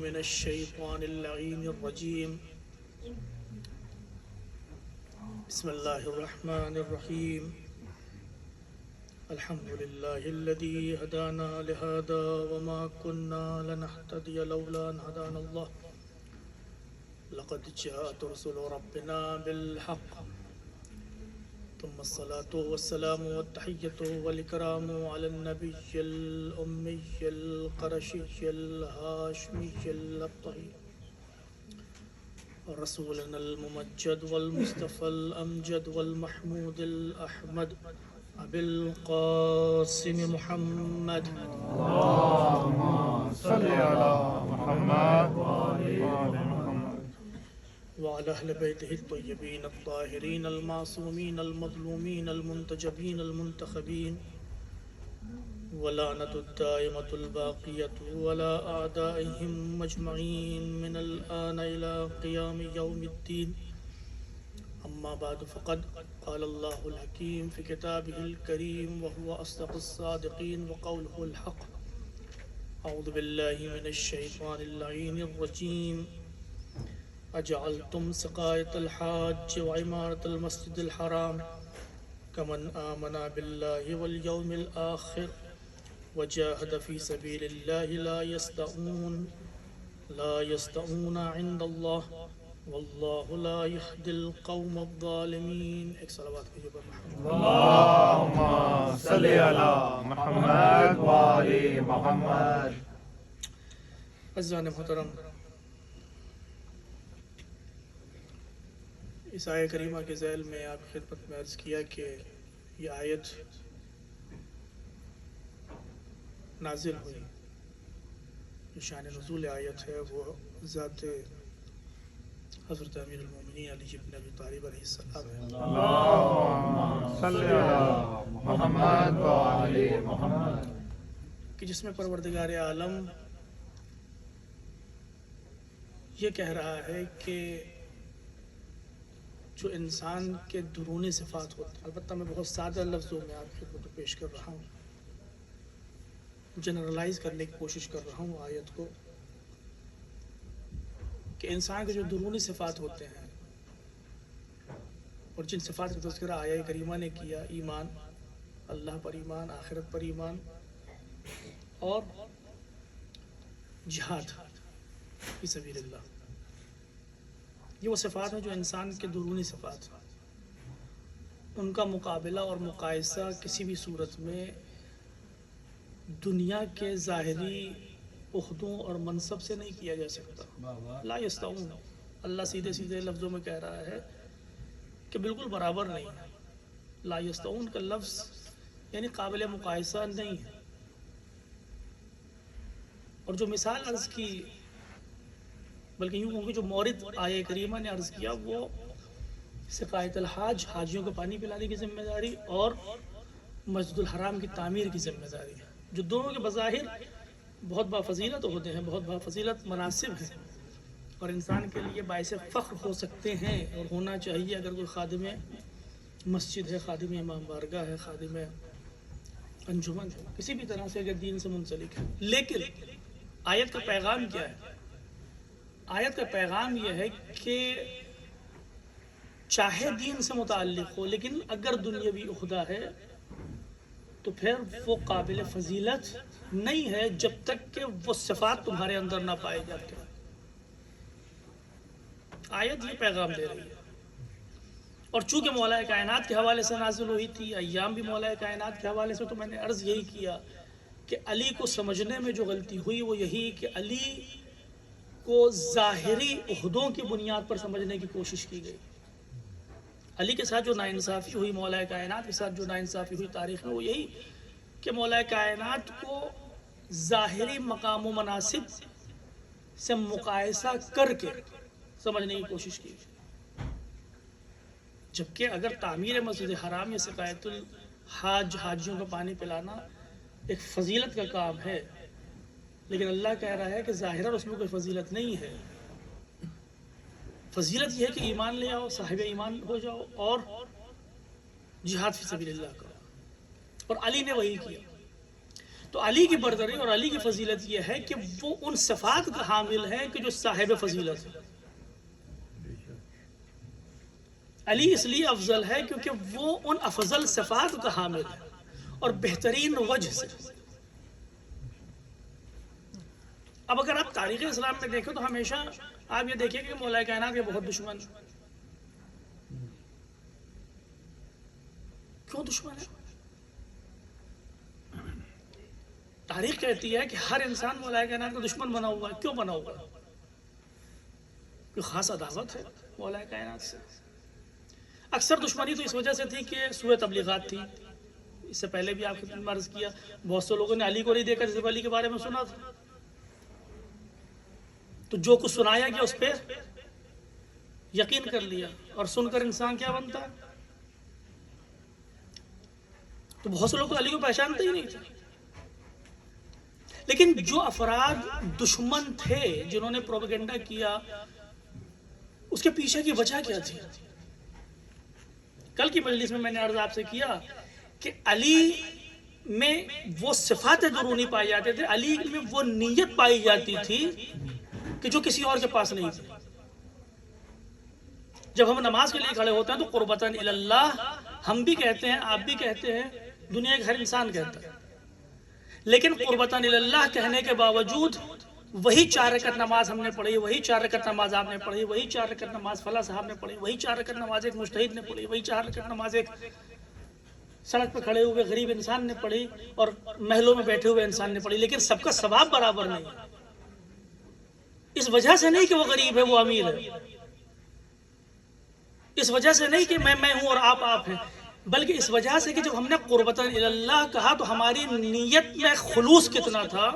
من الشيطان اللعين الرجيم. بسم الله الرحمن الرحيم. الحمد لله الذي هدانا لهذا وما كنا لنهتدي لولا أن هدانا الله. لقد جاءت رسل ربنا بالحق. ثم الصلاة والسلام والتحية والإكرام على النبي الأمي القرشي الهاشمي الأبطحي رسولنا الممجد والمصطفى الأمجد والمحمود الأحمد أبي القاسم محمد. اللهم صل على محمد وعلى أهل بيته الطيبين الطاهرين المعصومين المظلومين المنتجبين المنتخبين ولعنة الدائمة الباقية ولا أعدائهم مجمعين من الآن إلى قيام يوم الدين. أما بعد فقد قال الله الحكيم في كتابه الكريم وهو أصدق الصادقين وقوله الحق. أعوذ بالله من الشيطان اللعين الرجيم. أجعلتم سقاية الحاج وعمارة المسجد الحرام كمن آمن بالله واليوم الآخر وجاهد في سبيل الله لا يستعون عند الله والله لا يهدي القوم الظالمين. ایک صلوات کیجئے پر محمد. اللهم صل على محمد وآل محمد. عزیزان محترم، اس آیہ کریمہ کے ذیل میں آپ کی خدمت میں عرض کیا کہ یہ آیت نازل ہوئی. جو شان نزول آیت ہے وہ ذات حضرت امیر المومنین علی بن ابی طالب علیہ السلام ہے. اللهم صل على محمد وآل محمد. کہ جس میں پروردگار عالم یہ کہہ رہا ہے کہ جو انسان کے درونی صفات ہوتے ہیں، البتہ میں بہت سادہ لفظوں میں آپ کی خدمت میں پیش کر رہا ہوں، جنرلائز کرنے کی کوشش کر رہا ہوں آیت کو، کہ انسان کے جو درونی صفات ہوتے ہیں اور جن صفات کا تذکرہ آیہ کریمہ نے کیا، ایمان، اللہ پر ایمان، آخرت پر ایمان اور جہاد فی سبیل اللہ، یہ وہ صفات ہیں جو انسان کے درونی صفات ہیں. ان کا مقابلہ اور مقایسہ کسی بھی صورت میں دنیا کے ظاہری عہدوں اور منصب سے نہیں کیا جا سکتا. لا یستعون، اللہ سیدھے سیدھے لفظوں میں کہہ رہا ہے کہ بالکل برابر نہیں ہے. لا یستعون کا لفظ یعنی قابل مقایسہ نہیں ہے. اور جو مثال عرض کی، بلکہ یوں کہوں کہ جو مورد آیہ کریمہ نے عرض کیا، وہ سقایت الحاج، حاجیوں کو پانی پلانے کی ذمہ داری، اور مسجد الحرام کی تعمیر کی ذمہ داری ہے، جو دونوں کے بظاہر بہت بافضیلت ہوتے ہیں، بہت بافضیلت مناسب ہیں اور انسان کے لیے باعث فخر ہو سکتے ہیں اور ہونا چاہیے اگر کوئی خادم مسجد ہے، خادم امام بارگاہ ہے، خادم انجمن ہے، کسی بھی طرح سے اگر دین سے منسلک ہے. لیکن آیت کا پیغام کیا ہے؟ آیت کا پیغام یہ ہے کہ چاہے دین سے متعلق ہو، لیکن اگر دنیاوی عہدہ ہے تو پھر وہ قابل فضیلت نہیں ہے جب تک کہ وہ صفات تمہارے اندر نہ پائے جاتے. آیت یہ پیغام دے رہی ہے. اور چونکہ مولا کائنات کے حوالے سے نازل ہوئی تھی، ایام بھی مولا کائنات کے حوالے سے، تو میں نے عرض یہی کیا کہ علی کو سمجھنے میں جو غلطی ہوئی وہ یہی کہ علی کو ظاہری عہدوں کی بنیاد پر سمجھنے کی کوشش کی گئی. علی کے ساتھ جو ناانصافی ہوئی، مولا کائنات کے ساتھ جو ناانصافی ہوئی تاریخ میں، وہ یہی کہ مولا کائنات کو ظاہری مقام و مناصب سے مقایسہ کر کے سمجھنے کی کوشش کی. جبکہ اگر تعمیر مسجد حرام یا سقایت الحاج، حاجیوں کو پانی پلانا ایک فضیلت کا کام ہے، لیکن اللہ کہہ رہا ہے کہ ظاہراً اس میں کوئی فضیلت نہیں ہے. فضیلت یہ ہے کہ ایمان لے آؤ، صاحب ایمان ہو جاؤ اور جہاد فی سبیل اللہ کرو. اور علی نے وہی کیا. تو علی کی برتری اور علی کی فضیلت یہ ہے کہ وہ ان صفات کا حامل ہے کہ جو صاحب فضیلت ہے. علی اس لیے افضل ہے کیونکہ وہ ان افضل صفات کا حامل ہے اور بہترین وجہ سے. اب اگر آپ تاریخ اسلام میں دیکھیں تو ہمیشہ آپ یہ دیکھیں کہ مولا کائنات کے بہت دشمن. کیوں دشمن ہے؟ تاریخ کہتی ہے کہ ہر انسان مولا کائنات کا دشمن بنا ہوا ہے. کیوں بنا ہوا ہے؟ کوئی خاص عداوت ہے مولا کائنات سے؟ اکثر دشمنی تو اس وجہ سے تھی کہ سوء تبلیغات تھی. اس سے پہلے بھی آپ نے عرض کیا بہت سے لوگوں نے علی کو نہیں دیکھا جیسے علی کے بارے میں سنا تھا، تو جو کچھ سنایا گیا اس پہ یقین کر لیا، اور سن کر انسان کیا بنتا ہے؟ تو بہت سے لوگ علی کو پہچانتے ہی نہیں تھے. لیکن جو افراد دشمن تھے جنہوں نے پروپیگنڈا کیا، اس کے پیچھے کی وجہ کیا تھی؟ کل کی مجلس میں نے عرض آپ سے کیا کہ علی میں وہ صفات درونی پائی جاتے تھے، علی میں وہ نیت پائی جاتی تھی کہ جو کسی اور کے پاس نہیں تھی. جب ہم نماز کے لیے کھڑے ہوتے ہیں تو قربتاً اللہ ہم بھی کہتے ہیں، آپ بھی کہتے ہیں، دنیا کا ہر انسان کہتا ہے. لیکن قربتاً اللہ کہنے کے باوجود وہی 4 رکعت نماز ہم نے پڑھی، وہی 4 رکعت نماز آپ نے پڑھی، وہی 4 رکعت نماز فلاں صاحب نے پڑھی، وہی 4 رکعت نماز ایک مجتہد نے پڑھی، وہی 4 رکعت نماز ایک سڑک پہ کھڑے ہوئے غریب انسان نے پڑھی اور محلوں میں بیٹھے ہوئے انسان نے پڑھی. لیکن سب کا ثواب برابر نہیں. اس وجہ سے نہیں کہ وہ غریب ہے وہ امیر ہے، اس وجہ سے نہیں کہ میں ہوں اور آپ ہیں، بلکہ اس وجہ سے کہ جب ہم نے قربتاً اللہ کہا تو ہماری نیت میں خلوص کتنا تھا.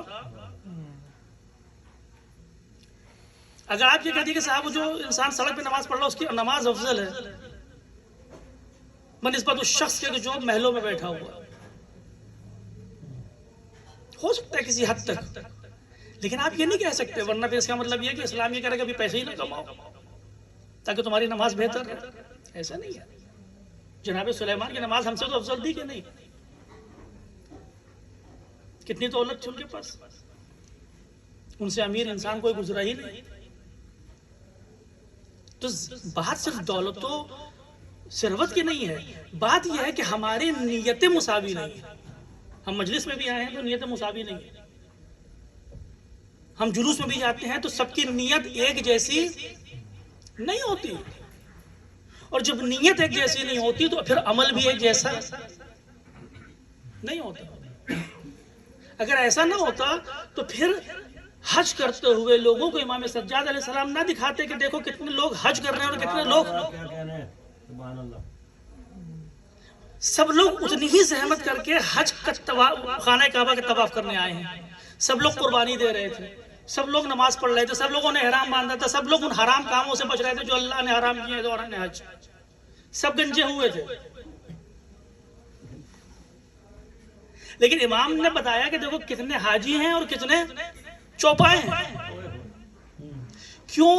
اگر آپ یہ کہتے کہ صاحب جو انسان سڑک پہ نماز پڑھ رہا اس کی نماز افضل ہے بنسبت اس شخص کے جو محلوں میں بیٹھا ہوا، ہو سکتا ہے کسی حد تک، لیکن آپ یہ نہیں کہہ سکتے. ورنہ پھر اس کا مطلب یہ کہ اسلام یہ کرے گا پیسے ہی نہ کماؤ تاکہ تمہاری نماز بہتر ہے. ایسا نہیں ہے. جناب سلیمان کی نماز ہم سے تو افضل تھی کہ نہیں؟ کتنی دولت تھی ان کے پاس، ان سے امیر انسان کوئی گزرا ہی نہیں. تو بات صرف دولت و ثروت کی نہیں ہے، بات یہ ہے کہ ہماری نیتیں مساوی نہیں ہیں. ہم مجلس میں بھی آئے ہیں تو نیتیں مساوی نہیں ہیں. ہم جلوس میں بھی جاتے ہیں تو سب کی نیت ایک جیسی نہیں ہوتی، اور جب نیت ایک جیسی نہیں ہوتی تو پھر عمل بھی ایک جیسا نہیں ہوتا. اگر ایسا نہ ہوتا تو پھر حج کرتے ہوئے لوگوں کو امام سجاد علیہ السلام نہ دکھاتے کہ دیکھو کتنے لوگ حج کر رہے ہیں اور کتنے لوگ. سب لوگ اتنی ہی زحمت کر کے حج کا خانہ کعبہ کا طواف کرنے آئے ہیں. سب لوگ قربانی دے رہے تھے، سب لوگ نماز پڑھ رہے تھے، سب لوگوں نے احرام باندھا تھا، سب لوگ ان حرام کاموں سے بچ رہے تھے جو اللہ نے حرام کیے دوران حج. سب گنجے ہوئے تھے. لیکن امام نے بتایا کہ دیکھو کتنے حاجی ہیں اور کتنے چوپائے ہیں. کیوں؟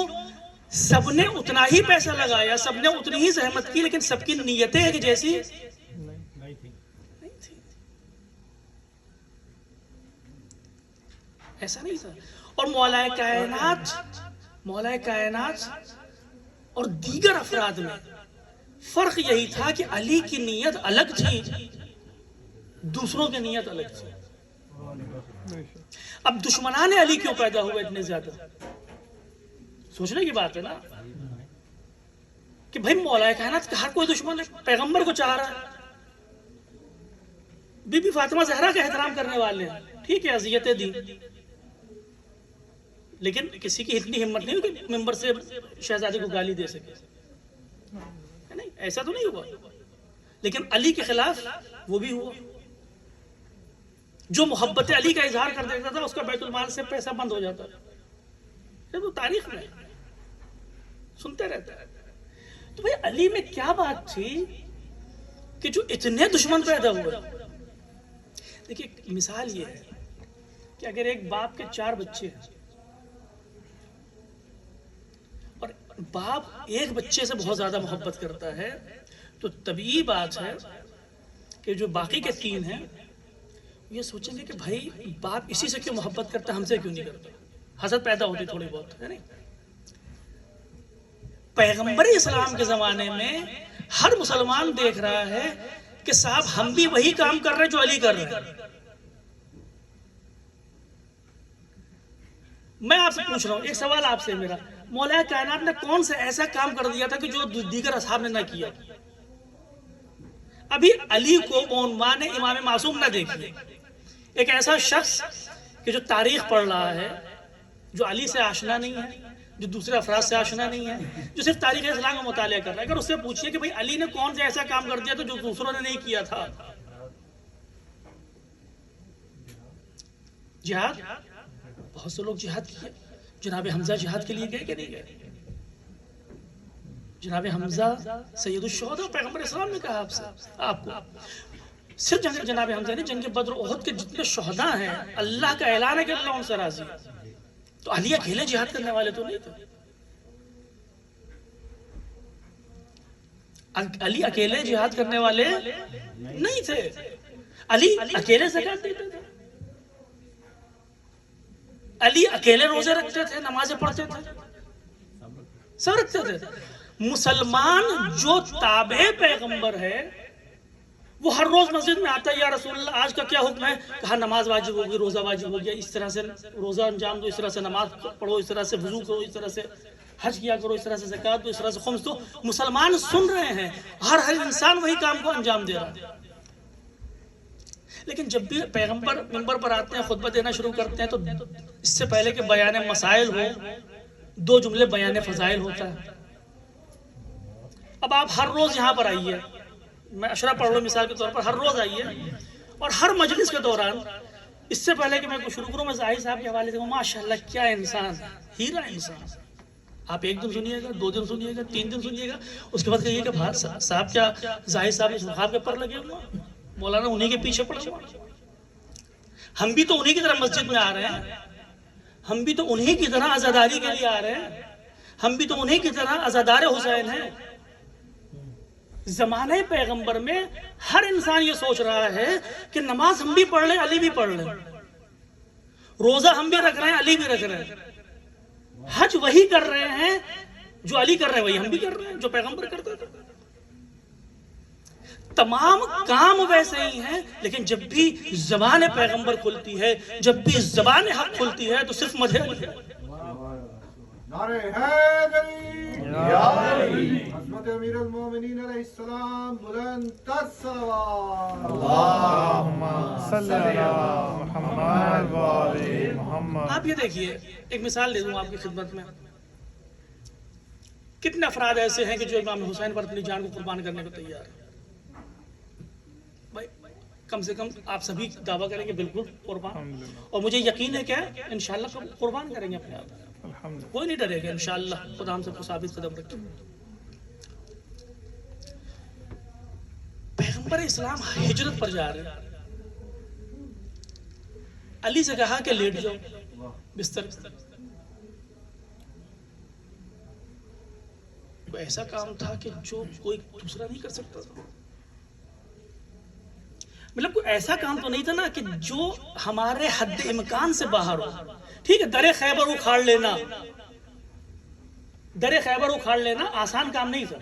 سب نے اتنا ہی پیسہ لگایا، سب نے اتنی ہی زحمت کی، لیکن سب کی نیتیں ایک جیسی نہیں تھی. ایسا نہیں تھا. اور مولا کائنات اور دیگر افراد میں فرق یہی تھا کہ علی کی نیت الگ تھی، دوسروں کی نیت الگ تھی. اب دشمنان علی کیوں پیدا ہوئے اتنے زیادہ؟ سوچنے کی بات ہے نا کہ بھائی مولا کائنات کا ہر کوئی دشمن ہے، پیغمبر کو چاہ رہا ہے، بی بی فاطمہ زہرا کا احترام کرنے والے ہیں، ٹھیک ہے اذیتیں دی، لیکن کسی کی اتنی ہمت نہیں ہوئی کہ ممبر سے شہزادے کو گالی دے سکے. نہیں، ایسا تو نہیں ہوا. لیکن علی کے خلاف وہ بھی ہوا. جو محبت علی کا اظہار کر دیتا تھا اس کا بیت المال سے پیسہ بند ہو جاتا تھا. یہ تو تاریخ میں سنتے رہتا ہے. تو بھائی علی میں کیا بات تھی کہ جو اتنے دشمن پیدا ہوئے؟ دیکھیے مثال یہ ہے کہ اگر ایک باپ کے 4 بچے ہیں اور باپ ایک بچے سے بہت زیادہ محبت کرتا ہے تو طبیعی بات ہے کہ جو باقی کے 3 ہیں یہ سوچیں گے کہ بھائی باپ اسی سے کیوں محبت کرتا ہے، ہم سے کیوں نہیں کرتا؟ حسد پیدا ہوتی تھوڑی بہت ہے نہیں؟ پیغمبر اسلام کے زمانے میں ہر مسلمان دیکھ رہا ہے کہ صاحب ہم بھی وہی کام کر رہے ہیں جو علی کر رہے ہیں. میں آپ سے پوچھ رہا ہوں، ایک سوال آپ سے میرا، مولا کائنات نے کون سے ایسا کام کر دیا تھا کہ جو دیگر اصحاب نے نہ کیا؟ ابھی علی کو عنوان امام معصوم نہ دیکھیے، ایک ایسا شخص کہ جو تاریخ پڑھ رہا ہے، جو علی سے آشنا نہیں ہے، جو دوسرے افراد سے آشنا نہیں ہے، جو صرف تاریخ اسلام کا مطالعہ کر رہا ہے، اگر اس سے پوچھیے کہ بھائی علی نے کون سے ایسا کام کر دیا تھا جو دوسروں نے نہیں کیا تھا؟ جہاد، بہت سے لوگ جہاد کیے. جناب حمزہ جہاد کے لیے گئے کہ نہیں گئے؟ جناب حمزہ سید الشہداء، پیغمبر اسلام نے کہا آپ کو صرف جناب حمزہ نے جنگ بدر و احد کے جتنے شہداء ہیں اللہ کا اعلان ہے کہ اللہ ان سے راضی ہے. تو علی اکیلے جہاد کرنے والے تو نہیں تھے. علی اکیلے جہاد کرنے والے نہیں تھے. علی اکیلے زکات دیتے تھے، علی اکیلے روزے رکھتے تھے، نمازیں پڑھتے تھے، سب رکھتے تھے. مسلمان جو تابع پیغمبر ہے وہ ہر روز مسجد میں آتا ہے، یا رسول اللہ آج کا کیا حکم ہے؟ کہا نماز واجب ہوگی، روزہ واجب ہو گیا، اس طرح سے روزہ انجام دو، اس طرح سے نماز پڑھو، اس طرح سے وضو کرو، اس طرح سے حج کیا کرو، اس طرح سے زکات دو، اس طرح سے خمس دو. مسلمان سن رہے ہیں، ہر انسان وہی کام کو انجام دے رہا ہے. لیکن جب بھی پیغمبر منبر پر آتے ہیں، خطبہ دینا شروع کرتے ہیں، تو اس سے پہلے کہ بیان مسائل ہو، 2 جملے بیان فضائل ہوتا ہے. اب آپ ہر روز یہاں پر آئیے، میں اشرا پڑھ لوں مثال کے طور پر، ہر روز آئیے اور ہر مجلس کے دوران، اس سے پہلے کہ میں کو شروع کروں، میں ظاہر صاحب کے حوالے سے ماشاءاللہ کیا انسان، ہیرا انسان. آپ 1 دن سنیے گا، 2 دن سنیے گا، 3 دن سنیے گا، اس کے بعد کہیے کہ صاحب کیا ظاہر صاحب نے خواب کے پر لگے ہوا، مولانا انہی کے پیچھے پڑے ہوا. ہم بھی تو انہی کی طرح مسجد میں آ رہے ہیں، ہم بھی تو انہی کی طرح عزاداری کے لیے آ رہے ہیں، ہم بھی تو انہی کی طرح عزادار حسین ہیں. زمانہ پیغمبر میں ہر انسان یہ سوچ رہا ہے کہ نماز ہم بھی پڑھ لیں، علی بھی پڑھ لیں، روزہ ہم بھی رکھ رہے ہیں، علی بھی رکھ رہے ہیں، حج وہی کر رہے ہیں جو علی کر رہے ہیں، وہی ہم بھی کر رہے ہیں جو پیغمبر کرتے تھے. تمام کام ویسے ہی ہیں، لیکن جب بھی زبان پیغمبر کھلتی ہے، جب بھی زبان حق کھلتی ہے، تو صرف مدح ہے. نعرہ حیدری یا علی، حضرت امیر المومنین علیہ السلام، بلند تر صلوات. اللہم صلی علی محمد و آل محمد. آپ یہ دیکھیے، ایک مثال دے دوں آپ کی خدمت میں. کتنے افراد ایسے ہیں کہ جو امام حسین پر اپنی جان کو قربان کرنے کو تیار ہیں؟ بھائی کم سے کم آپ سبھی دعویٰ کریں گے بالکل قربان، اور مجھے یقین ہے کہ انشاءاللہ قربان کریں گے اپنے آپ. کوئی نہیں ڈرے گا انشاءاللہ، خدا ہم سب کو ثابت قدم رکھے. پیغمبر اسلام ہجرت پر جا رہے ہیں، علی سے کہا کہ لیٹ جاؤ بستر. کوئی ایسا کام تھا کہ جو کوئی دوسرا نہیں کر سکتا تھا. مطلب کوئی ایسا کام تو نہیں تھا نا کہ جو ہمارے حد امکان سے باہر ہو. ٹھیک ہے، در خیبر اکھاڑ لینا، در خیبر اکھاڑ لینا آسان کام نہیں تھا.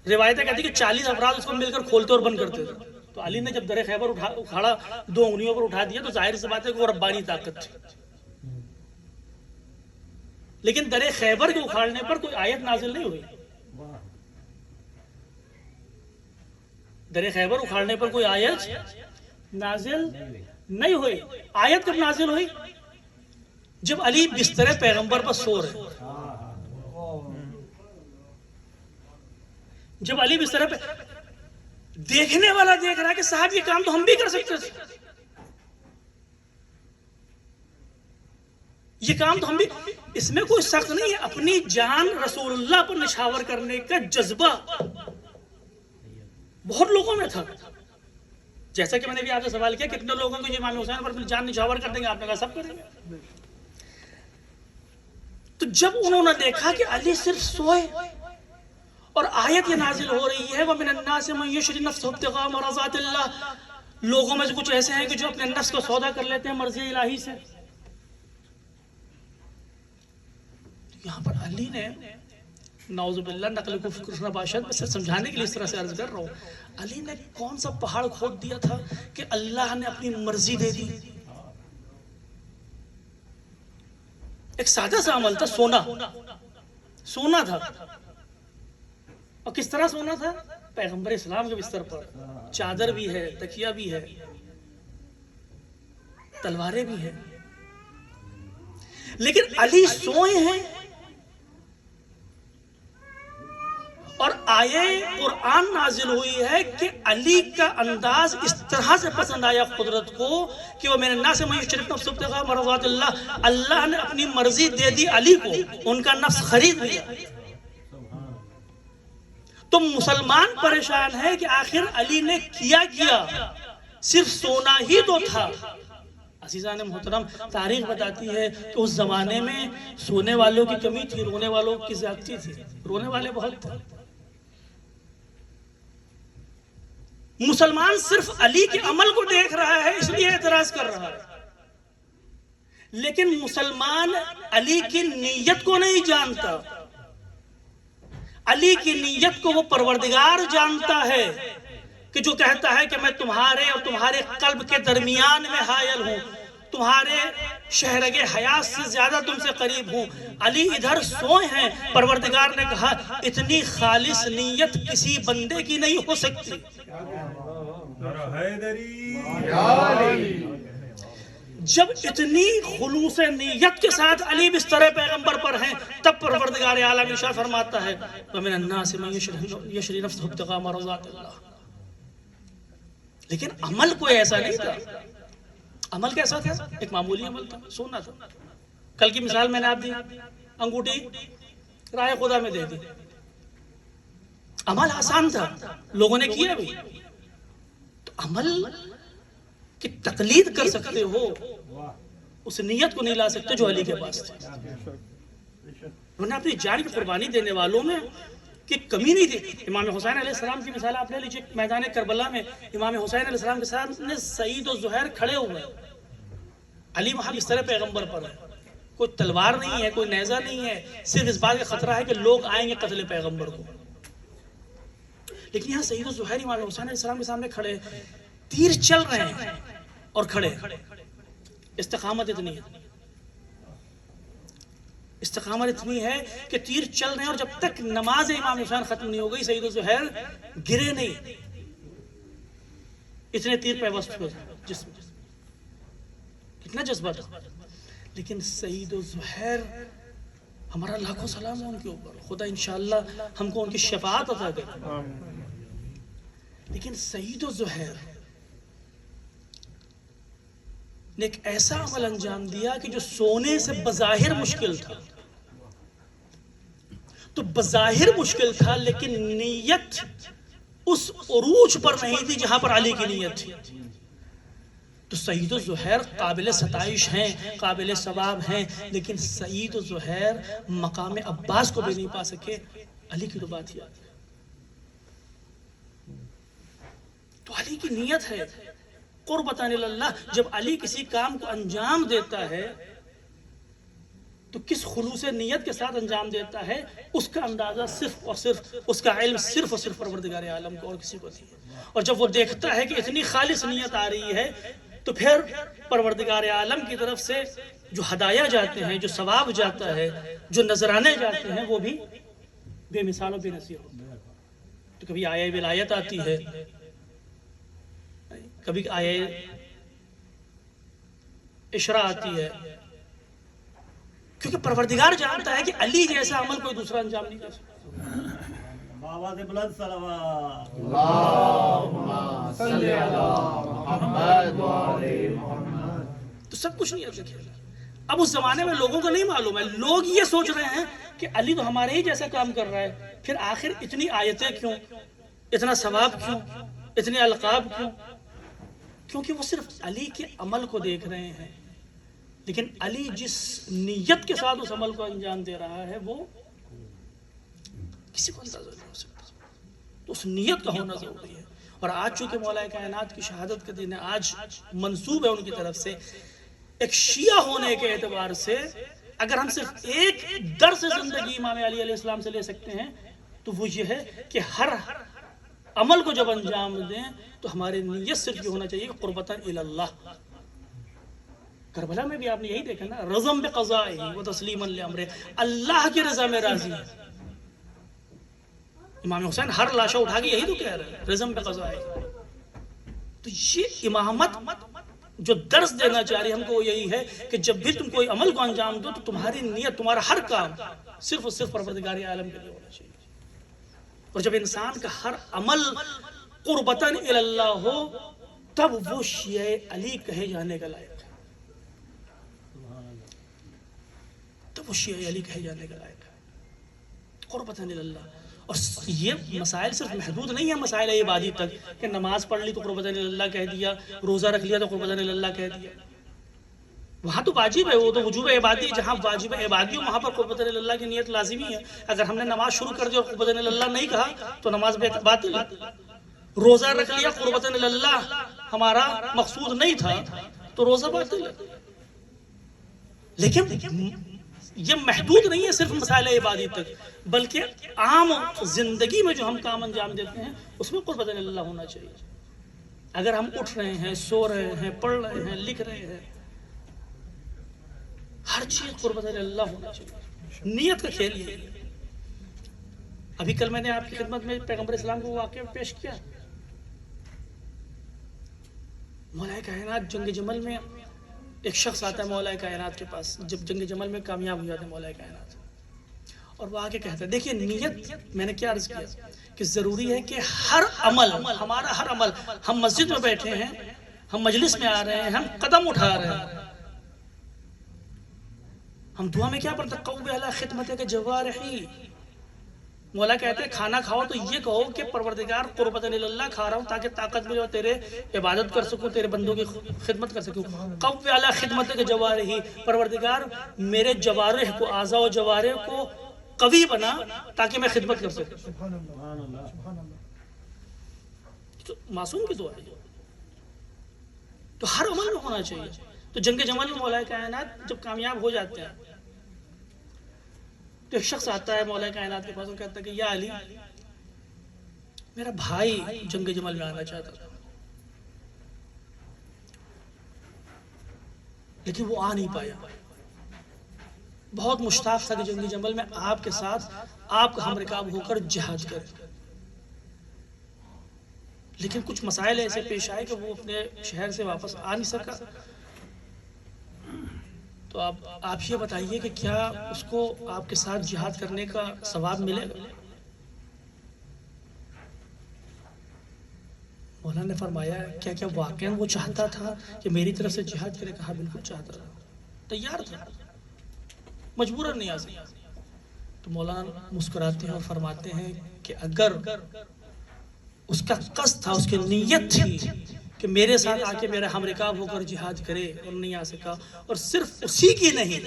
روایتیں کہتی کہ 40 افراد اس کو مل کر کھولتے اور بند کرتے تھے. تو علی نے جب در خیبر اکھاڑا، 2 انگلیوں پر اٹھا دیا، تو ظاہر سی بات ہے کہ وہ ربانی طاقت تھی. لیکن در خیبر کے اکھاڑنے پر کوئی آیت نازل نہیں ہوئی. در خیبر اکھاڑنے پر کوئی آیت نازل نہیں ہوئی. آیت کب نازل ہوئی؟ جب علی بستر پیغمبر پر سو رہے. جب علی بستر پہ، دیکھنے والا دیکھ رہا ہے کہ صاحب یہ کام تو ہم بھی کر سکتے تھے، یہ کام تو ہم بھی، اس میں کوئی سخت نہیں ہے. اپنی جان رسول اللہ پر نچھاور کرنے کا جذبہ بہت لوگوں میں تھا. جیسا کہ میں نے بھی آپ سے سوال کیا کتنے لوگوں کو امام حسین پر اپنی جان نچھاور کر دیں گے، آپ نے کہا سب کریں گے. تو جب انہوں نے دیکھا کہ علی صرف سوئے اور آیت یہ نازل ہو رہی ہے وَمِنَ النَّاسِ مَن يَشْرِي نَفْسَهُ ابْتِغَاءَ مَرْضَاتِ اللَّهِ، لوگوں میں سے کچھ ایسے ہیں کہ جو اپنے نفس کو سودا کر لیتے ہیں مرضی الہی سے. یہاں پر علی نے نعوذ باللہ نقل کو فکر باشد میں سمجھانے کے لیے اس طرح سے عرض کر رہا ہوں، علی نے کون سا پہاڑ کھود دیا تھا کہ اللہ نے اپنی مرضی دے دی. ایک سادہ سا عمل تھا، سونا تھا. اور کس طرح سونا تھا؟ پیغمبر اسلام کے بستر پر چادر بھی ہے، تکیہ بھی ہے، تلواریں بھی ہیں. لیکن علی سوئے ہیں اور آیے قرآن نازل ہوئی ہے کہ علی کا انداز اس طرح سے پسند آیا قدرت کو کہ وہ میرے ناس میں شریف نفس ابتغاء مرضات اللہ نے اپنی مرضی دے دی علی کو، ان کا نفس خرید لیا. تو مسلمان پریشان ہے کہ آخر علی نے کیا صرف سونا ہی تو تھا. عزیزان محترم، تاریخ بتاتی ہے کہ اس زمانے میں سونے والوں کی کمی تھی، رونے والوں کی زیادتی تھی. رونے والے بہت تھے. مسلمان صرف علی کے عمل کو دیکھ رہا ہے اس لیے اعتراض کر رہا ہے، لیکن مسلمان علی کی نیت کو نہیں جانتا. علی کی نیت کو وہ پروردگار جانتا ہے کہ جو کہتا ہے کہ میں تمہارے اور تمہارے قلب کے درمیان میں حائل ہوں، تمہارے شہرگ حیات سے زیادہ تم سے قریب ہوں. علی ادھر سوئے ہیں، پروردگار نے کہا اتنی خالص نیت کسی بندے کی نہیں ہو سکتی. جب اتنی خلوص نیت کے ساتھ علی بستر پیغمبر پر ہیں، تب پروردگار عالم ارشاد فرماتا ہے وَمِنَ النَّاسِ مَن يَشْرِي نَفْسَهُ ابْتِغَاءَ مَرْضَاتِ اللَّهِ. لیکن عمل کوئی ایسا نہیں تھا. عمل کیسا تھا؟ ایک معمولی عمل تھا، سونا تھا. کل کی مثال میں نے آپ دی، انگوٹھی رائے خدا میں دے دی. عمل آسان تھا، لوگوں نے کیا بھی. تو عمل کی تقلید کر سکتے ہو، اس نیت کو نہیں لا سکتے جو علی کے پاس تھی. انہوں نے اپنی جان کی قربانی دینے والوں میں کی کمی نہیں تھی. امام حسین علیہ السلام کی مثال آپ لے لیجیے. میدان کربلا میں امام حسین علیہ السلام کے سامنے سعید و زہیر کھڑے ہوئے، علی وہاں بستر پیغمبر پر ہے. کوئی تلوار نہیں ہے، کوئی نیزہ نہیں ہے، صرف اس بات کا خطرہ ہے کہ لوگ آئیں گے قتل پیغمبر کو. لیکن یہاں سعید و زہیر امام حسین علیہ السلام کے سامنے کھڑے، تیر چل رہے ہیں اور کھڑے. استقامت اتنی ہے، استقامت اتنی ہے کہ تیر چل رہے ہیں اور جب تک نماز امام حسین ختم نہیں ہو گئی سعید و زہیر گرے نہیں. اتنے تیر پیوست ہوئے جسم، کتنا جذبہ تھا. لیکن سعید و زہیر، ہمارا لاکھوں سلام ہے ان کے اوپر، خدا انشاءاللہ ہم کو ان کی شفاعت عطا کرے. لیکن سعید و زہیر نے ایک ایسا عمل انجام دیا کہ جو سونے سے بظاہر مشکل تھا. تو بظاہر مشکل تھا لیکن نیت اس عروج پر نہیں تھی جہاں پر علی کی نیت تھی. تو سعید و زہیر قابل ستائش ہیں، قابل ثواب ہیں، لیکن سعید و زہیر مقام عباس کو بھی نہیں پا سکے. علی کی تو بات ہی آتی ہے. تو علی کی نیت ہے قربتاً اللہ. جب علی کسی کام کو انجام دیتا ہے تو کس خلوص نیت کے ساتھ انجام دیتا ہے، اس کا اندازہ صرف اور صرف، اس کا علم صرف اور صرف پروردگار عالم کو اور کسی کو نہیں ہے. اور جب وہ دیکھتا ہے کہ اتنی خالص نیت آ رہی ہے تو پھر پروردگار عالم کی طرف سے جو ہدایہ جاتے ہیں، جو ثواب جاتا ہے، جو نذرانے جاتے ہیں، وہ بھی بے مثال و بے نظیر ہوتے ہیں. تو کبھی آیہ ولایت آتی ہے، کبھی آیہ اشرا آتی ہے، کیونکہ پروردگار جانتا ہے کہ علی جیسا عمل کوئی دوسرا انجام نہیں کر سکتا. آواز بلند صلوات. اللہم صلی علی محمد و آل محمد. تو سب کچھ نہیں ہے کھیلا. اب اس زمانے میں لوگوں کو نہیں معلوم ہے، لوگ یہ سوچ رہے ہیں کہ علی تو ہمارے ہی جیسا کام کر رہا ہے، پھر آخر اتنی آیتیں کیوں، اتنا ثواب کیوں، اتنے القاب کیوں؟ کیونکہ وہ صرف علی کے عمل کو دیکھ رہے ہیں. لیکن علی جس نیت کے ساتھ اس عمل کو انجام دے رہا ہے وہ کسی کو اندازہ نہیں ہو سکتا. تو اس نیت کا ہونا ضروری ہے. اور آج چونکہ مولا کائنات کی شہادت کا دن ہے، آج منسوب ہے ان کی طرف سے، ایک شیعہ ہونے کے اعتبار سے اگر ہم صرف ایک درس زندگی امام علی علیہ السلام سے لے سکتے ہیں تو وہ یہ ہے کہ ہر عمل کو جب انجام دیں تو ہماری نیت صرف یہ ہونا چاہیے کہ قربتاً اللہ. کربلا میں بھی آپ نے یہی دیکھا نا، رضم بقضائہ و تسلیما لامرہ، اللہ کی رضا میں راضی ہے. امام حسین ہر لاشا اٹھا کے یہی تو کہہ رہے ہیں، رضم بقضائہ. تو یہ امامت جو درس دینا چاہ رہی ہم کو وہ یہی ہے کہ جب بھی تم کوئی عمل کو انجام دو تو تمہاری نیت، تمہارا ہر کام صرف اور صرف پروردگار عالم کے لیے ہونا چاہیے. اور جب انسان کا ہر عمل قربتاً اللہ ہو تب وہ شیعہ علی کہے جانے کا لائق ہے، تب وہ شیعہ علی کہے جانے کا لائق ہے، قربتاً اللہ. اور یہ مسائل صرف محدود نہیں ہے مسائل عبادی تک کہ نماز پڑھ لی تو قربتاً اللہ کہہ دیا، روزہ رکھ لیا تو قربتاً اللہ کہہ دیا. وہاں تو واجب ہے، وہ تو وجوب عبادی ہے. جہاں واجب عبادی ہو وہاں پر قربتاً اللہ کی نیت لازمی ہے. اگر ہم نے نماز شروع کر دی اور قربتاً اللہ نہیں کہا تو نماز باطل ہے. روزہ رکھ لیا قربتاً اللہ ہمارا مقصود نہیں تھا تو روزہ باطل ہے. لیکن یہ محدود نہیں ہے صرف مسائل عبادی تک، بلکہ عام زندگی میں جو ہم کام انجام دیتے ہیں اس میں قربتاً اللہ ہونا چاہیے. اگر ہم اٹھ رہے ہیں، سو رہے ہیں، پڑھ رہے ہیں، لکھ رہے ہیں، ہر چیز قربتاً اللہ ہونا چاہیے. نیت کا کھیل یہ ہے. ابھی کل میں نے آپ کی خدمت میں پیغمبر اسلام کو واقعہ پیش کیا. مولا کائنات جنگ جمل میں ایک شخص آتا ہے مولا کائنات کے پاس، جب جنگ جمل میں کامیاب ہو جاتے ہیں مولا کائنات، اور وہ آگے کہتا ہے دیکھیے نیت میں نے کیا عرض کیا کہ ضروری ہے کہ ہر عمل، ہمارا ہر عمل، ہم مسجد میں بیٹھے ہیں، ہم مجلس میں آ رہے ہیں، ہم قدم اٹھا رہے ہیں، ہم دعا میں کیا پڑھتے ہیں قوّ علی خدمتک جوارحی. مولا کہتے ہیں کھانا کھاؤ تو یہ کہو کہ پروردگار قربتاً اللہ کھا رہا ہوں تاکہ طاقت ملے اور تیرے عبادت کر سکوں، تیرے بندوں کی خدمت کر سکوں. قوّ علی خدمتک جوارحی، پروردگار میرے جوارح کو، اعضاء و جوارح کو قوی بنا تاکہ میں خدمت کر سکوں. تو معصوم کی دعا ہے. تو ہر عمل میں ہونا چاہیے. تو جنگ جمل میں مولا کائنات جب کامیاب ہو جاتے ہیں تو ایک شخص آتا ہے مولا کائنات کے پاس اور کہتا ہے کہ یا علی، میرا بھائی جنگ جمل میں آنا چاہتا تھا لیکن وہ آ نہیں پایا. بہت مشتاق تھا کہ جنگ جمل میں آپ کے ساتھ آپ کا ہم رکاب ہو کر جہاد کرے، لیکن کچھ مسائل ایسے پیش آئے کہ وہ اپنے شہر سے واپس آ نہیں سکا. تو آپ یہ بتائیے کہ کیا اس کو آپ کے ساتھ جہاد کرنے کا ثواب ملے گا؟ مولانا نے فرمایا کیا کیا واقعاً وہ چاہتا تھا کہ میری طرف سے جہاد کرے؟ کہا بالکل چاہتا تھا، تیار تھا، مجبوراً نہیں آ سکتا. تو مولانا مسکراتے ہیں اور فرماتے ہیں کہ اگر اس کا قصد تھا، اس کی نیت تھی کہ میرے ساتھ آ کے میرا ہم رکاب ہو کر جہاد کرے اور نہیں آ سکا، اور صرف اسی کی نہیں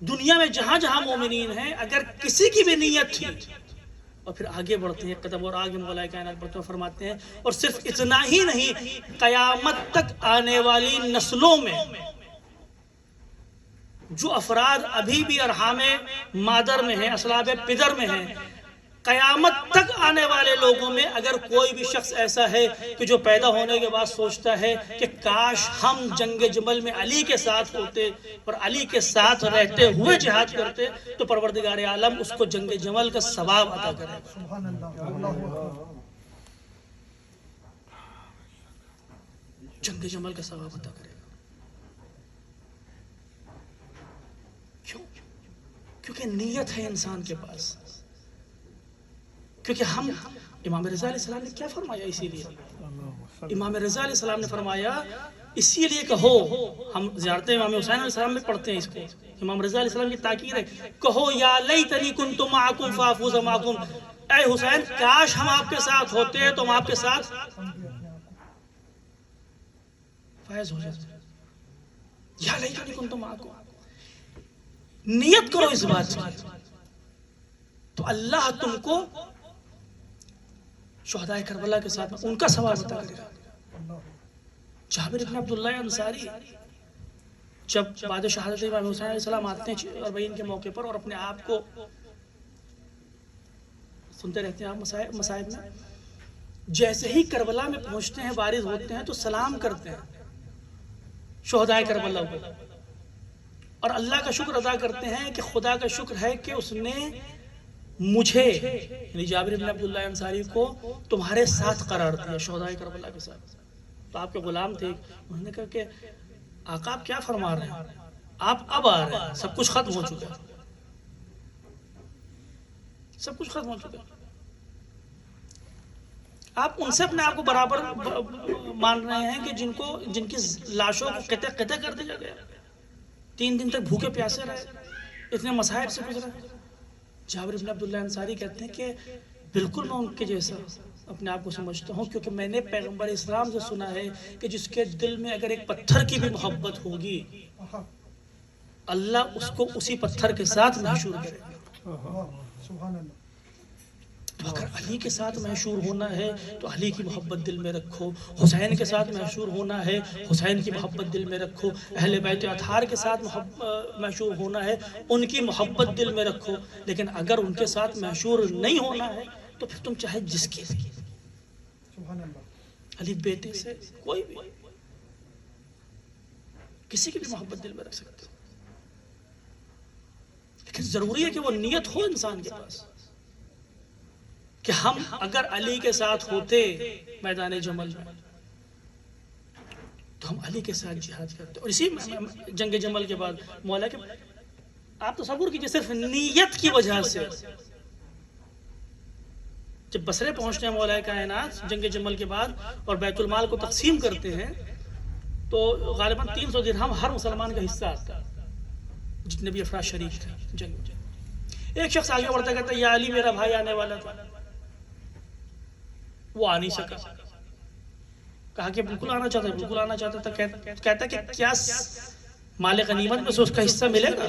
دنیا میں جہاں جہاں مومنین ہیں اگر کسی کی بھی نیت تھی، اور پھر آگے بڑھتے ہیں قدم اور آگے مولا کائنات بڑھتے ہیں فرماتے ہیں اور صرف اتنا ہی نہیں، قیامت تک آنے والی نسلوں میں جو افراد ابھی بھی ارحام مادر میں ہیں، اصلاب پدر میں ہیں، قیامت تک آنے والے لوگوں میں اگر کوئی بھی شخص ایسا ہے کہ جو پیدا ہونے کے بعد سوچتا ہے کہ کاش ہم جنگ جمل میں علی کے ساتھ ہوتے اور علی کے ساتھ رہتے ہوئے جہاد کرتے، تو پروردگار عالم اس کو جنگ جمل کا ثواب عطا کرے. جنگ جمل کا ثواب عطا کرے گا. کیوں؟ کیونکہ نیت ہے انسان کے پاس. کیونکہ ہم امام رضا علیہ السلام نے کیا فرمایا؟ اسی لیے امام رضا علیہ السلام نے فرمایا اسی لیے کہو، ہم زیارت امام حسین علیہ السلام میں پڑھتے ہیں اس کو، امام رضا علیہ السلام کی تاکید ہے، کہو یا لیتنی کنت معکم فافوز معکم، اے حسین کاش ہم آپ کے ساتھ ہوتے تو ہم آپ کے ساتھ فائز ہو جاتے. یا لیتنی کنت معکم، نیت کرو اس بات کی تو اللہ تم کو شہدائے کربلا کے ساتھ ان کا ثواب عطا کرے گا۔ جابر بن عبداللہ انصاری جب بعد شہادت امام حسین علیہ السلام آتے ہیں اربعین کے موقع پر اور اپنے آپ کو سنتے رہتے ہیں آپ مصائب میں، جیسے ہی کربلا میں پہنچتے ہیں وارد ہوتے ہیں تو سلام کرتے ہیں شہدائے کربلا کو اور اللہ کا شکر ادا کرتے ہیں کہ خدا کا شکر ہے کہ اس نے مجھے یعنی جابر بن عبداللہ انصاری کو تمہارے ساتھ قرار دیا شہدائے کربلا کے ساتھ۔ تو آپ کے غلام تھے، انہوں نے کہا کہ آقا آپ کیا فرما رہے ہیں، آپ اب آ رہے ہیں، سب کچھ ختم ہو چکا ہے، سب کچھ ختم ہو چکا ہے، آپ ان سے اپنے آپ کو برابر مان رہے ہیں کہ جن کی لاشوں کو قطع قطع کر دیا گیا، 3 دن تک بھوکے پیاسے رہے، اتنے مصائب سے گزرے۔ جابر بن عبداللہ انصاری کہتے ہیں کہ بالکل میں ان کے جیسا اپنے آپ کو سمجھتا ہوں، کیونکہ میں نے پیغمبر اسلام سے سنا ہے کہ جس کے دل میں اگر ایک پتھر کی بھی محبت ہوگی اللہ اس کو اسی پتھر کے ساتھ محشور کرے گا۔ اگر علی کے ساتھ محشور ہونا ہے تو علی کی محبت دل میں رکھو، حسین کے ساتھ محشور ہونا ہے حسین کی محبت دل میں رکھو، اہل بیت اطہار کے ساتھ محشور ہونا ہے ان کی محبت دل میں رکھو، لیکن اگر ان کے ساتھ محشور نہیں ہونا ہے تو پھر تم چاہے جس کی علی بیٹے سے کوئی بھی کسی کی بھی محبت دل میں رکھ سکتے ہو، لیکن ضروری ہے کہ وہ نیت ہو انسان کے پاس کہ ہم اگر علی کے ساتھ ہوتے میدان جمل میں تو ہم علی کے ساتھ جہاد کرتے۔ اور اسی جنگ جمل کے بعد مولا کے آپ تصور کیجئے صرف نیت کی وجہ سے جب بصرے پہنچتے ہیں مولا کائنات جنگ جمل کے بعد اور بیت المال کو تقسیم کرتے ہیں تو غالباً 300 درہم ہر مسلمان کا حصہ آتا ہے جتنے بھی افراد شریک تھے جنگ میں۔ ایک شخص آگے بڑھتا کہتا ہے یا علی میرا بھائی آنے والا تھا، وہ آ نہیں سکا، کہا کہ بالکل آنا چاہتا ہے، بالکل آنا چاہتا تھا، کہتا کہ کیا مال غنیمت میں سے اس کا حصہ ملے گا؟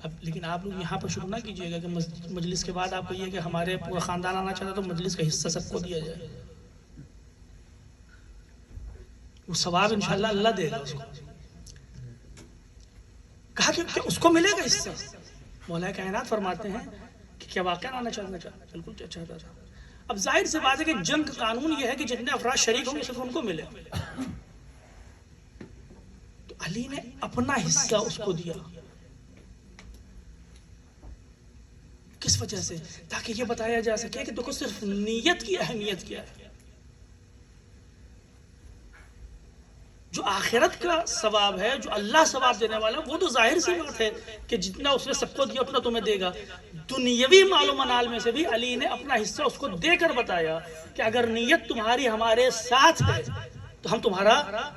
اب لیکن آپ لوگ یہاں پر شروع نہ کیجئے گا کہ مجلس کے بعد آپ کو یہ کہ ہمارے پورا خاندان آنا چاہتا تو مجلس کا حصہ سب کو دیا جائے، وہ ثواب انشاءاللہ اللہ دے گا اس کو۔ کہا کہ اس کو ملے گا حصہ؟ مولا کائنات فرماتے ہیں کہ کیا واقعا آنا چاہتا؟ بالکل چاہتا تھا۔ اب ظاہر سے بات ہے کہ جنگ کا قانون یہ ہے کہ جتنے افراد شریک ہوں گے صرف ان کو ملے، تو علی نے اپنا حصہ اس کو دیا۔ کس وجہ سے؟ تاکہ یہ بتایا جا سکے کہ دیکھو صرف نیت کی اہمیت کیا ہے، جو آخرت کا ثواب ہے، جو اللہ ثواب دینے والا، وہ تو ظاہر سی بات ہے کہ جتنا اس نے سب کو دیا اتنا تمہیں دے گا۔ دنیاوی مال و منال میں سے بھی علی نے اپنا حصہ اس کو دے کر بتایا کہ اگر نیت تمہاری ہمارے ساتھ ہے تو ہم تمہارا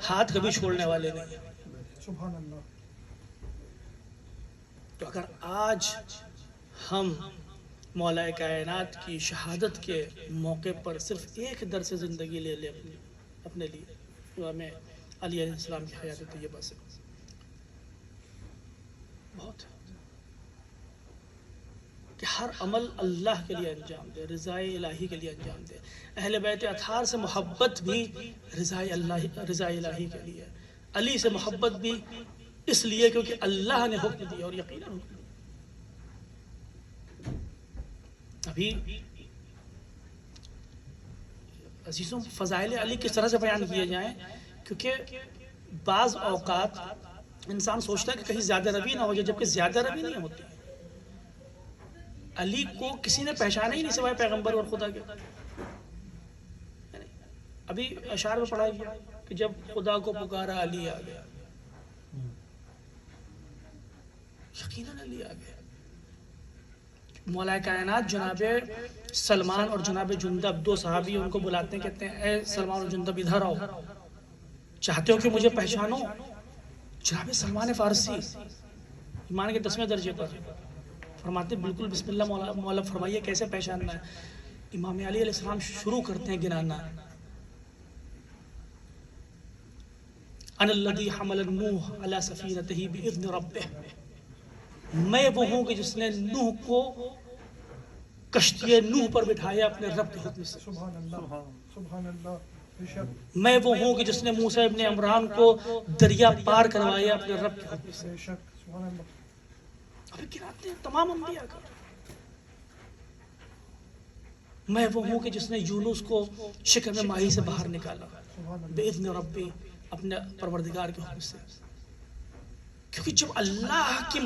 ہاتھ کبھی چھوڑنے والے نہیں ہیں۔ سبحان اللہ۔ تو اگر آج ہم مولا کائنات کی شہادت کے موقع پر صرف ایک درس زندگی لے لیں اپنے لیے، تو ہمیں علی علیہ السلام کی حیات طیبہ سے بہت ہے کہ ہر عمل اللہ کے لیے انجام دے، رضائے الہی کے لیے انجام دے۔ اہل بیت اطہار سے محبت بھی رضائے الہی کے لیے، علی سے محبت بھی اس لیے کیونکہ اللہ نے حکم دیا اور یقیناً حکم دیا۔ ابھی عزیزوں فضائل علی کس طرح سے بیان کیے جائیں، کیونکہ بعض اوقات انسان سوچتا ہے کہ کہیں زیادہ روی نہ ہو جائے، جبکہ زیادہ روی نہیں ہوتی۔ علی کو کسی نے پہچانا ہی نہیں سوائے پیغمبر اور خدا کے۔ ابھی اشعار میں پڑھا گیا کہ جب خدا کو پکارا علی آ گیا، یقیناً علی آ گیا۔ مولا کائنات جناب سلمان اور جناب جندب، 2 صحابی ان کو بلاتے ہیں، کہتے ہیں اے سلمان اور جندب ادھر آؤ، چاہتے ہو کہ مجھے پہچانو؟ جناب سلمان فارسی ایمان کے 10ویں درجے پر فرماتے بالکل بسم اللہ مولا فرمائیے کیسے پہچاننا ہے۔ امام علی علیہ السلام شروع کرتے ہیں گنانا، انا الذی حمل نوح علی سفینتہ باذن ربہ میں وہ ہوں کہ جس نے نوح کو کشتی نوح پر بٹھایا اپنے رب کے حکم سے. سبحان اللہ سبحان اللہ بے شک میں وہ ہوں کہ جس نے موسیٰ ابن عمران کو دریا پار کروایا اپنے رب کے حکم سے. بے شک سبحان اللہ ابھی گراتے ہیں تمام انبیاء کا. میں وہ ہوں کہ جس نے یونس کو شکم ماہی سے باہر نکالا سبحان اللہ بِإِذْنِ ربی اپنے پروردگار کے حکم سے. کیونکہ جب اللہ کی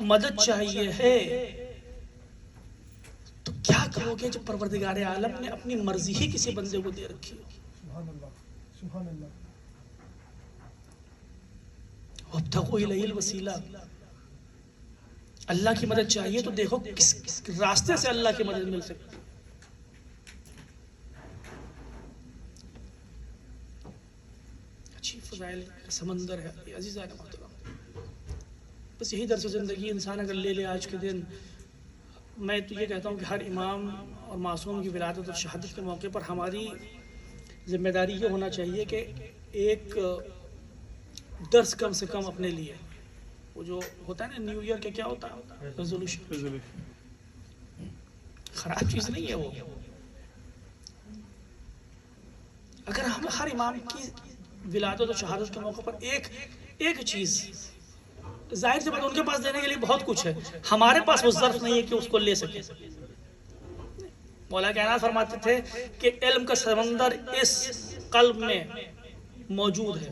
مدد چاہیے ہے تو کیا کرو گے جب پروردگار عالم نے اپنی مرضی ہی کسی بندے کو دے رکھی ہو. سبحان اللہ سبحان اللہ وَابْتَغُوا إِلَيْهِ الْوَسِيلَةَ. اللہ کی مدد چاہیے تو دیکھو کس راستے سے اللہ کی مدد مل سکتی. اچھی فضائل کا سمندر ہے عزیزان محترم. بس یہی درس زندگی انسان اگر لے لے آج کے دن. میں تو یہ کہتا ہوں کہ ہر امام اور معصوم کی ولادت اور شہادت کے موقع پر ہماری ذمہ داری یہ ہونا چاہیے کہ ایک درس کم سے کم اپنے لیے. وہ جو ہوتا ہے نا نیو ایئر کا کیا ہوتا ہے ریزولوشن. خراب چیز نہیں ہے وہ. اگر ہم ہر امام کی ولادت اور شہادت کے موقع پر ایک چیز, ظاہر سی بات ان کے پاس دینے کے لیے بہت کچھ ہے, ہمارے پاس وہ ظرف نہیں ہے کہ اس کو لے سکے. مولا کائنات فرماتے تھے کہ علم کا سمندر اس قلب میں موجود ہے,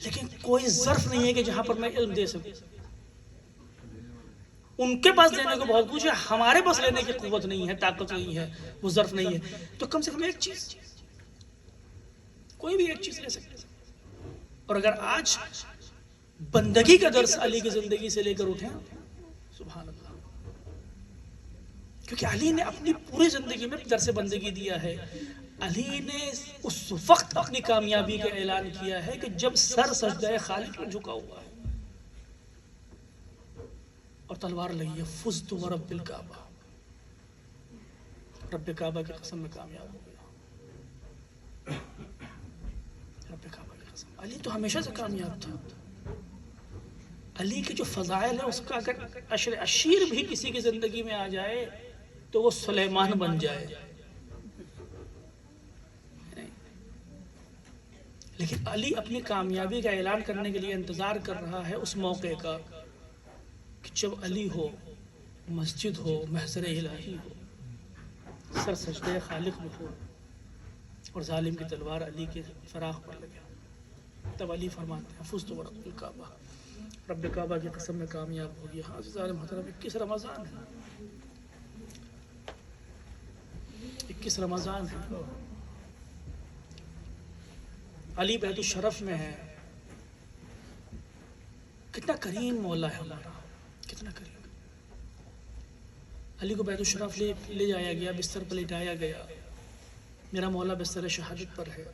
لیکن کوئی ظرف نہیں ہے کہ جہاں پر میں علم دے سکوں. ان کے پاس دینے کو بہت کچھ ہے, ہمارے پاس لینے کی قوت نہیں ہے, طاقت نہیں ہے, وہ ظرف نہیں ہے. تو کم سے کم ایک چیز, کوئی بھی ایک چیز لے سکتے. اور اگر آج بندگی کا درس علی کی زندگی سے لے کر اٹھیں, سبحان اللہ, کیونکہ علی نے اپنی پوری زندگی میں درس بندگی دیا ہے. علی نے اس وقت اپنی کامیابی کا اعلان کیا ہے کہ جب سر سجدہ خالق میں جھکا ہوا ہے اور تلوار لگی ہے, فزت ورب الکعبہ, رب کعبہ کی قسم میں کامیاب ہو گیا. رب کعبہ کی قسم. علی تو ہمیشہ سے کامیاب تھا. علی کے جو فضائل ہے اس کا اگر عشر عشیر بھی کسی کی زندگی میں آ جائے تو وہ سلیمان بن جائے. لیکن علی اپنی کامیابی کا اعلان کرنے کے لیے انتظار کر رہا ہے اس موقع کا کہ جب علی ہو, مسجد ہو, محضر الہی ہو, سر سجدہ خالق میں ہو اور ظالم کی تلوار علی کے فراخ پر لگے. تب علی فرماتے ہیں فزت ورب الکعبہ, رب کعبہ کی قسم میں کامیاب ہو گیا. عزیزان محترم 21 رمضان ہے, 21 رمضان ہے. علی بیت الشرف میں ہے. کتنا کریم مولا ہے ہمارا, کتنا کریم. علی کو بیت الشرف لے جایا گیا, بستر پر لٹایا گیا. میرا مولا بستر شہادت پر ہے,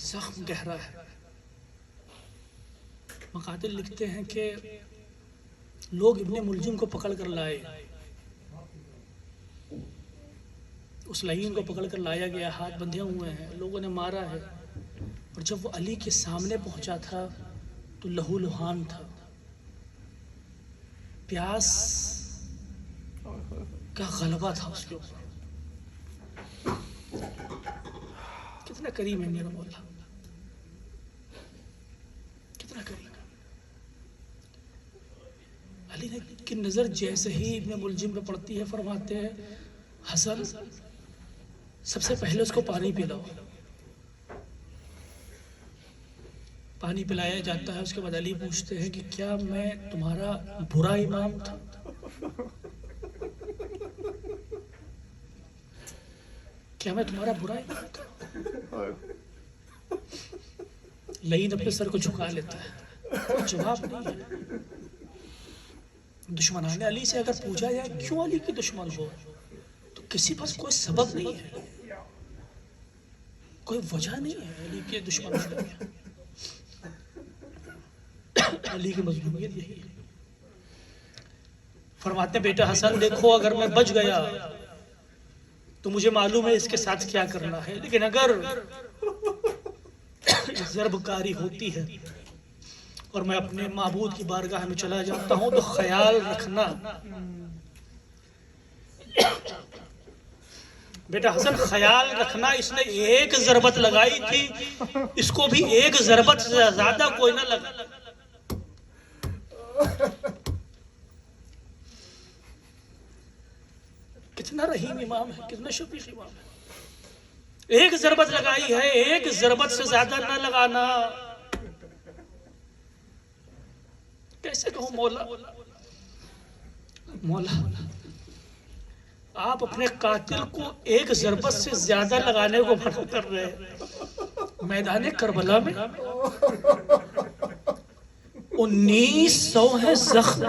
زخم گہرا ہے. مقاتل لکھتے ہیں کہ لوگ ابن ملجم کو پکڑ کر لائے, اس لعین کو پکڑ کر لایا گیا, ہاتھ بندھے ہوئے ہیں, لوگوں نے مارا ہے. اور جب وہ علی کے سامنے پہنچا تھا تو لہو لہان تھا, پیاس کا غلبہ تھا اس کے اوپر. کتنا کریم ہے میرا مولا, کتنا کریم. علی نے کی نظر جیسے ہی ابن ملجم پہ پڑتی ہے فرماتے ہیں حسن سب سے پہلے اس کو پانی پلاؤ. پانی پلایا جاتا ہے. اس کے بعد علی پوچھتے ہیں کہ کیا میں تمہارا برا امام تھا؟ کیا میں تمہارا برا امام تھا؟ لعین اپنے سر کو جھکا لیتا ہے, جواب نہیں ہے. دشمنان علی سے اگر پوچھا جائے کیوں علی کی دشمن ہو تو کسی پاس کوئی سبب نہیں ہے, کوئی وجہ نہیں ہے علی کے دشمن ہونے. علی کی مظلومیت یہی ہے. فرماتے ہیں بیٹا حسن دیکھو اگر میں بچ گیا تو مجھے معلوم ہے اس کے ساتھ کیا کرنا ہے, لیکن اگر ضرب کاری ہوتی ہے اور میں اپنے معبود کی بارگاہ میں چلا جاتا ہوں تو خیال رکھنا بیٹا حسن، خیال رکھنا اس نے ایک ضربت لگائی تھی، اس کو بھی ایک ضربت سے زیادہ کوئی نہ لگا۔ کتنا رحیم امام ہے، کتنا شفیق امام ہے۔ ایک ضربت لگائی ہے، ایک ضربت سے زیادہ نہ لگانا۔ کیسے کہوں مولا آپ اپنے قاتل کو ایک ضربت سے زیادہ لگانے کو منع کر رہے ہیں۔ میدان کربلا میں 1900 ہے زخم،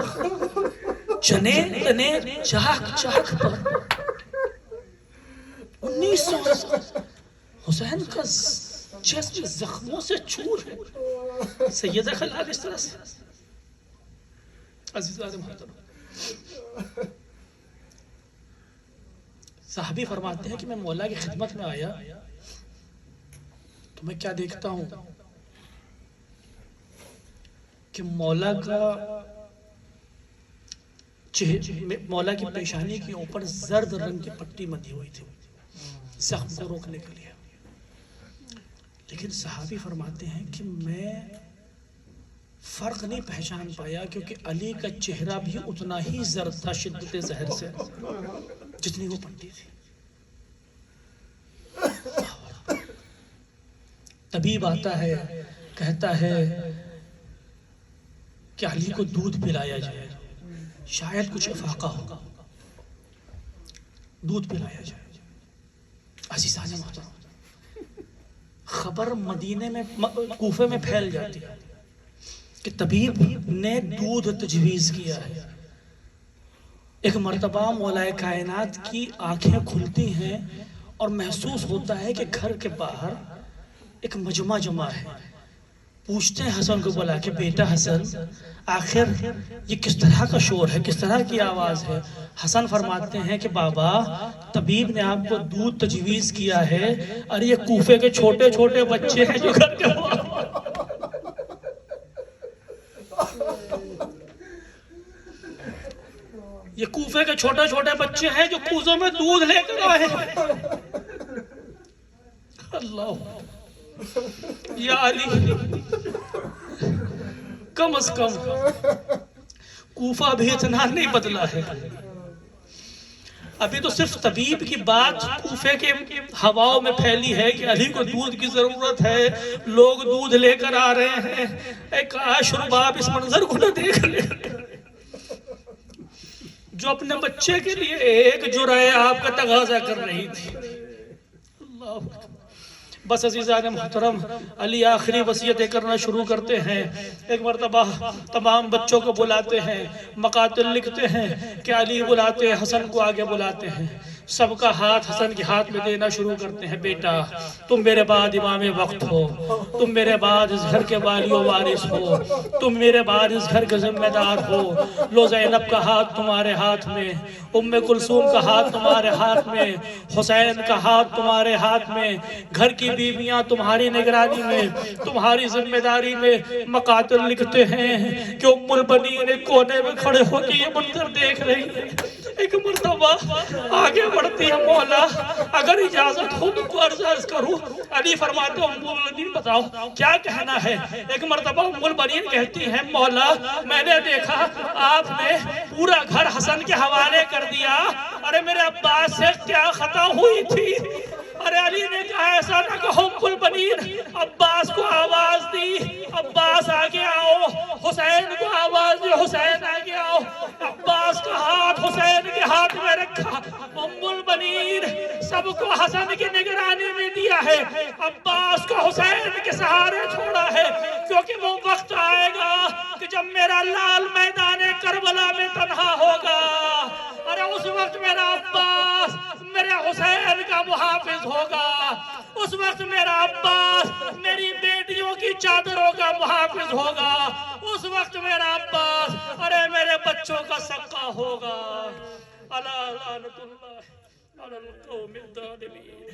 جنے تنے چاک چاک پر 1900 حسین کا جسم زخموں سے چور ہے۔ سیدہ خلال اس طرح سے عزیزان محترم، صحابی فرماتے ہیں کہ میں مولا کی خدمت میں آیا تو میں کیا دیکھتا ہوں کہ مولا کی پیشانی کے اوپر زرد رنگ کی پٹی بندھی ہوئی تھی زخم کو روکنے کے لیے۔ لیکن صحابی فرماتے ہیں کہ میں فرق نہیں پہچان پایا، کیونکہ علی کا چہرہ بھی اتنا ہی زرد تھا شدت زہر سے جتنی وہ پٹی تھی۔ طبیب آتا ہے، کہتا ہے کہ علی کو دودھ پلایا جائے، شاید کچھ افاقہ ہوگا، دودھ پلایا جائے۔ عزیزان محترم، خبر مدینے میں کوفے میں پھیل جاتی ہے کہ طبیب نے دودھ تجویز کیا ہے۔ ایک مرتبہ مولا کائنات کی آنکھیں کھلتی ہیں اور محسوس ہوتا ہے کہ گھر کے باہر ایک مجمع جمع ہے۔ پوچھتے ہیں حسن کو بلا کہ بیٹا حسن، آخر یہ کس طرح کا شور ہے، کس طرح کی آواز ہے؟ حسن فرماتے ہیں کہ بابا، طبیب نے آپ کو دودھ تجویز کیا ہے اور یہ کوفے کے چھوٹے چھوٹے بچے ہیں جو گھر کے باہر، یہ کوفے کے چھوٹے چھوٹے بچے ہیں جو کوزوں میں دودھ لے کر آئے ہیں۔ اللہ یا علی، کم از کم کوفہ بھی اتنا نہیں بدلا ہے۔ ابھی تو صرف طبیب کی بات کوفے کے ہواؤں میں پھیلی ہے کہ علی کو دودھ کی ضرورت ہے، لوگ دودھ لے کر آ رہے ہیں۔ اے کاش رباب اس منظر کو نہ دیکھ لے جو اپنے بچے کے لیے ایک جرعہ آپ کا تقاضا کر رہی تھی۔ اللہ بس عزیزان محترم، علی آخری وصیتیں کرنا شروع کرتے ہیں۔ ایک مرتبہ تمام بچوں کو بلاتے ہیں، مقاتل لکھتے ہیں کہ علی بلاتے ہیں، حسن کو آگے بلاتے ہیں، سب کا ہاتھ حسن کے ہاتھ میں دینا شروع کرتے ہیں۔ بیٹا تم میرے بعد امام وقت ہو، تم میرے بعد اس گھر کے والی و وارث ہو، تم میرے بعد اس گھر کے ذمہ دار ہو۔ لو زینب کا ہاتھ تمہارے ہاتھ میں، ام کلثوم کا ہاتھ تمہارے ہاتھ میں، حسین کا ہاتھ تمہارے ہاتھ میں، گھر کی بیویاں تمہاری نگرانی میں، تمہاری ذمہ داری میں۔ مقاتل لکھتے ہیں کہ ام البنین ایک کونے میں کھڑے ہو کے یہ منظر دیکھ رہی ہے۔ ایک مرتبہ آگے بڑھتی ہے، مولا اگر اجازت ہو تو عرض کروں۔ علی فرماتے ہیں ام البنین بتاؤ کیا کہنا ہے؟ ایک مرتبہ ام البنین کہتی ہیں مولا میں نے دیکھا آپ نے پورا گھر حسن کے حوالے کر دیا، ارے میرے عباس سے کیا خطا ہوئی تھی؟ ارے علی نے کہا ایسا نہ کہو ام البنین، عباس کو آواز دی، عباس آگے آؤ، حسین کو آواز دی، حسین آگے آؤ، عباس کا ہاتھ حسین کے ہاتھ میں رکھا، ام البنین سب کو حسن کی نگرانی میں دیا ہے، عباس کو حسین کے سہارے چھوڑا ہے، کیونکہ وہ وقت آئے گا کہ جب میرا لال میدان کربلا میں تنہا ہوگا، ارے اس وقت میرا عباس میرے حسین کا محافظ ہوگا، اس وقت میرا عباس میری بیٹیوں کی چادروں کا محافظ ہوگا، اس وقت میرا عباس ارے میرے بچوں کا سقا ہوگا۔ الا لعنت اللہ علی القوم الظالمین۔